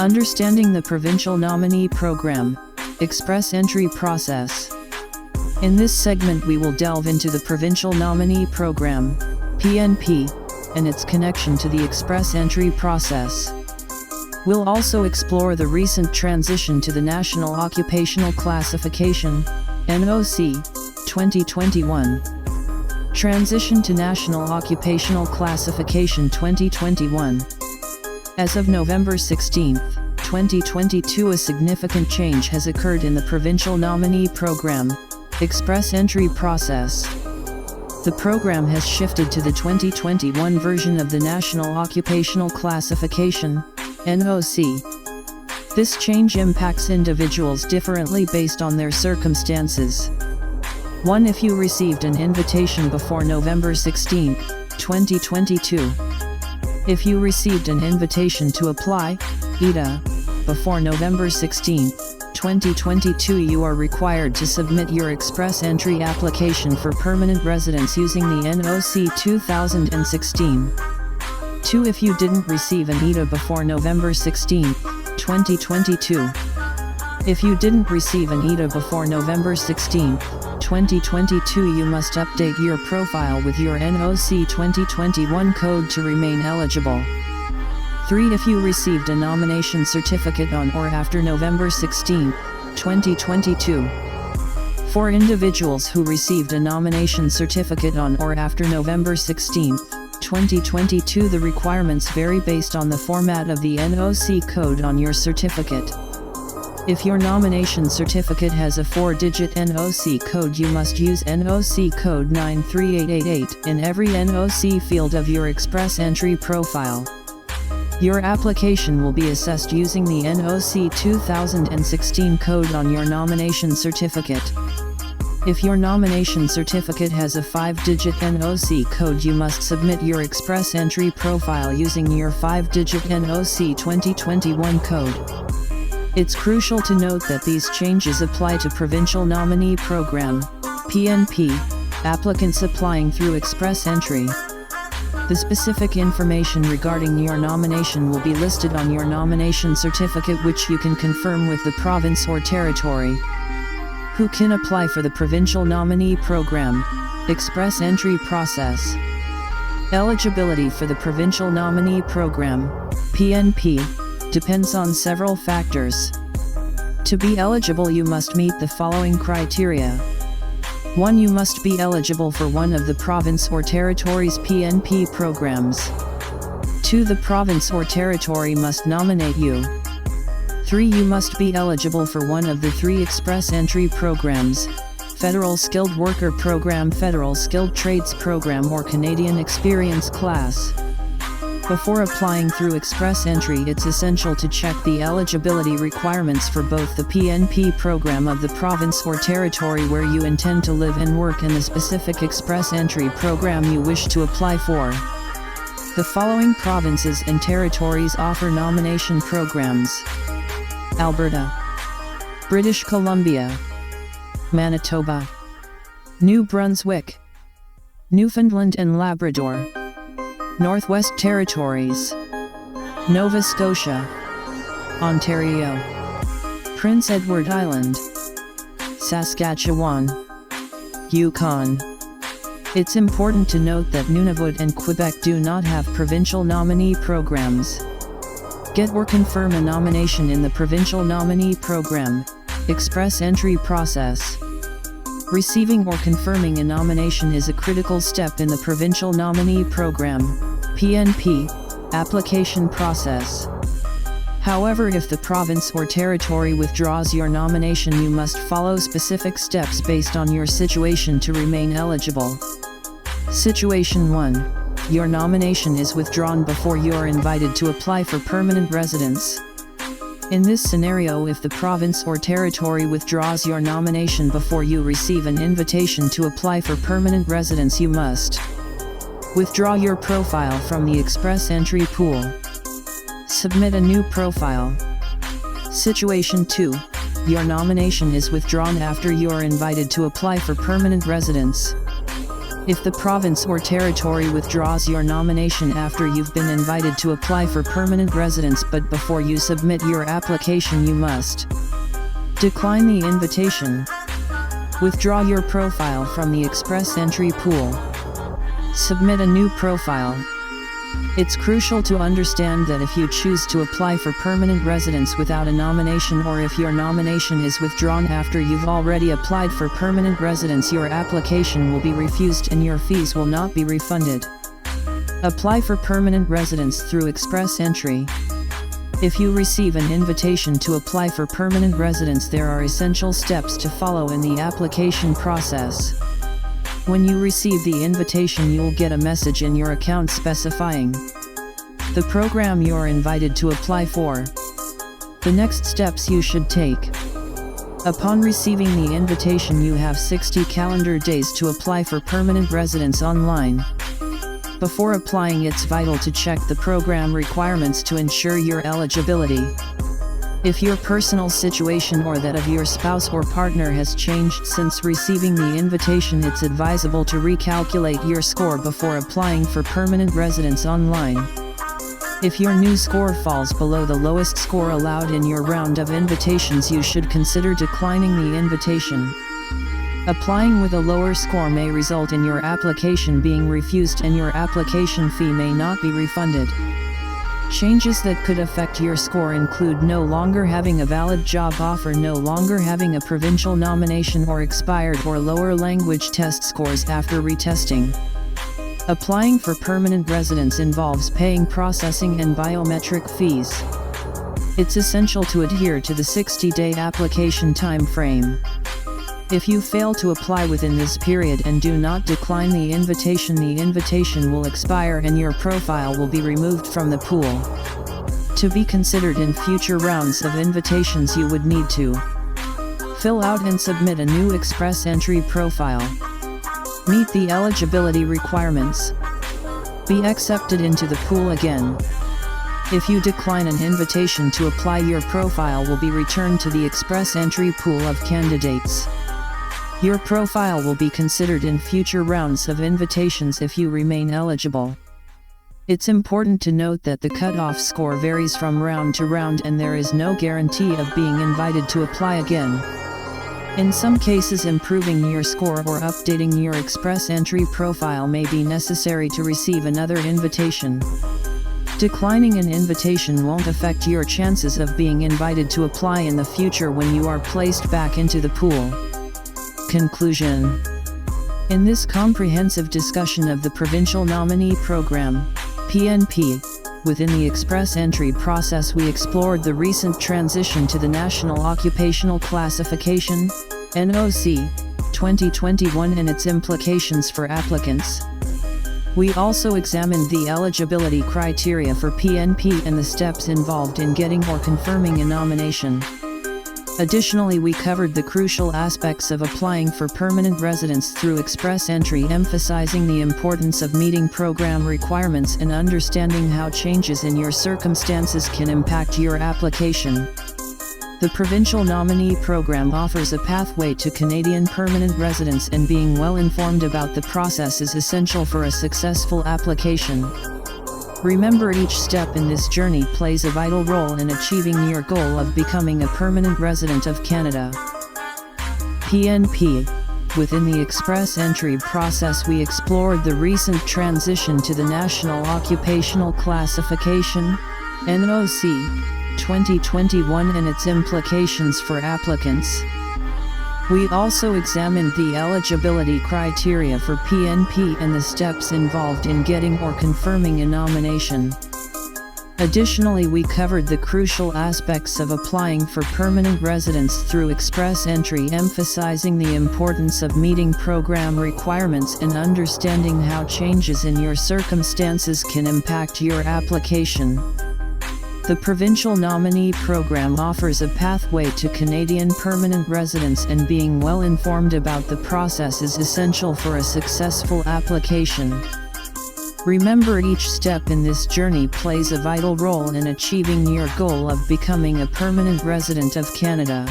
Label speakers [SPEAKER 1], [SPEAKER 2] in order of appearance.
[SPEAKER 1] Understanding the Provincial Nominee Program, Express Entry Process. In this segment we will delve into the Provincial Nominee Program, PNP, and its connection to the Express Entry Process. We'll also explore the recent transition to the National Occupational Classification, NOC, 2021. Transition to National Occupational Classification 2021. As of November 16, 2022, a significant change has occurred in the Provincial Nominee Program, Express Entry Process. The program has shifted to the 2021 version of the National Occupational Classification, NOC. This change impacts individuals differently based on their circumstances. 1. If you received an invitation before November 16, 2022. If you received an invitation to apply, ETA, before November 16, 2022, you are required to submit your express entry application for permanent residence using the NOC 2016. 2. If you didn't receive an ETA before November 16, 2022. If you didn't receive an ETA before November 16, 2022, you must update your profile with your NOC 2021 code to remain eligible. 3. If you received a nomination certificate on or after November 16, 2022. For individuals who received a nomination certificate on or after November 16, 2022, the requirements vary based on the format of the NOC code on your certificate. If your nomination certificate has a 4-digit NOC code, you must use NOC code 93888 in every NOC field of your express entry profile. Your application will be assessed using the NOC 2016 code on your nomination certificate. If your nomination certificate has a 5-digit NOC code, you must submit your express entry profile using your 5-digit NOC 2021 code. It's crucial to note that these changes apply to Provincial Nominee Program, PNP, applicants applying through express entry. The specific information regarding your nomination will be listed on your nomination certificate, which you can confirm with the province or territory. Who can apply for the Provincial Nominee Program, Express Entry Process? Eligibility for the Provincial Nominee Program, PNP, depends on several factors. To be eligible, you must meet the following criteria. 1. You must be eligible for one of the province or territory's PNP programs. 2. The province or territory must nominate you. 3. You must be eligible for one of the 3 express entry programs: Federal Skilled Worker Program, Federal Skilled Trades Program, or Canadian Experience Class. Before applying through express entry, it's essential to check the eligibility requirements for both the PNP program of the province or territory where you intend to live and work and the specific express entry program you wish to apply for. The following provinces and territories offer nomination programs: Alberta, British Columbia, Manitoba, New Brunswick, Newfoundland and Labrador, Northwest Territories, Nova Scotia, Ontario, Prince Edward Island, Saskatchewan, Yukon. It's important to note that Nunavut and Quebec do not have provincial nominee programs. Get or confirm a nomination in the Provincial Nominee Program, Express Entry Process. Receiving or confirming a nomination is a critical step in the Provincial Nominee Program, PNP, application process. However, if the province or territory withdraws your nomination, you must follow specific steps based on your situation to remain eligible. Situation 1. Your nomination is withdrawn before you are invited to apply for permanent residence. In this scenario, if the province or territory withdraws your nomination before you receive an invitation to apply for permanent residence, you must withdraw your profile from the express entry pool. Submit a new profile. Situation 2. Your nomination is withdrawn after you are invited to apply for permanent residence. If the province or territory withdraws your nomination after you've been invited to apply for permanent residence but before you submit your application, you must decline the invitation, withdraw your profile from the express entry pool, submit a new profile. It's crucial to understand that if you choose to apply for permanent residence without a nomination, or if your nomination is withdrawn after you've already applied for permanent residence, your application will be refused and your fees will not be refunded. Apply for permanent residence through express entry. If you receive an invitation to apply for permanent residence, there are essential steps to follow in the application process. When you receive the invitation, you'll get a message in your account specifying the program you're invited to apply for. The next steps you should take. Upon receiving the invitation, you have 60 calendar days to apply for permanent residence online. Before applying, it's vital to check the program requirements to ensure your eligibility. If your personal situation or that of your spouse or partner has changed since receiving the invitation, it's advisable to recalculate your score before applying for permanent residence online. If your new score falls below the lowest score allowed in your round of invitations, you should consider declining the invitation. Applying with a lower score may result in your application being refused and your application fee may not be refunded. Changes that could affect your score include no longer having a valid job offer, no longer having a provincial nomination, or expired or lower language test scores after retesting. Applying for permanent residence involves paying processing and biometric fees. It's essential to adhere to the 60-day application time frame. If you fail to apply within this period and do not decline the invitation will expire and your profile will be removed from the pool. To be considered in future rounds of invitations, you would need to fill out and submit a new express entry profile, meet the eligibility requirements, be accepted into the pool again. If you decline an invitation to apply, your profile will be returned to the express entry pool of candidates. Your profile will be considered in future rounds of invitations if you remain eligible. It's important to note that the cutoff score varies from round to round and there is no guarantee of being invited to apply again. In some cases, improving your score or updating your express entry profile may be necessary to receive another invitation. Declining an invitation won't affect your chances of being invited to apply in the future when you are placed back into the pool. Conclusion. In this comprehensive discussion of the Provincial Nominee Program PNP, within the express entry process, we explored the recent transition to the National Occupational Classification (NOC) 2021 and its implications for applicants. We also examined the eligibility criteria for PNP and the steps involved in getting or confirming a nomination. Additionally, we covered the crucial aspects of applying for permanent residence through express entry, emphasizing the importance of meeting program requirements and understanding how changes in your circumstances can impact your application. The Provincial Nominee Program offers a pathway to Canadian permanent residence, and being well informed about the process is essential for a successful application. Remember, each step in this journey plays a vital role in achieving your goal of becoming a permanent resident of Canada. PNP. Within the express entry process, we explored the recent transition to the National Occupational Classification (NOC) 2021 and its implications for applicants. We also examined the eligibility criteria for PNP and the steps involved in getting or confirming a nomination. Additionally, we covered the crucial aspects of applying for permanent residence through express entry, emphasizing the importance of meeting program requirements and understanding how changes in your circumstances can impact your application. The Provincial Nominee Program offers a pathway to Canadian permanent residence, and being well informed about the process is essential for a successful application. Remember, each step in this journey plays a vital role in achieving your goal of becoming a permanent resident of Canada.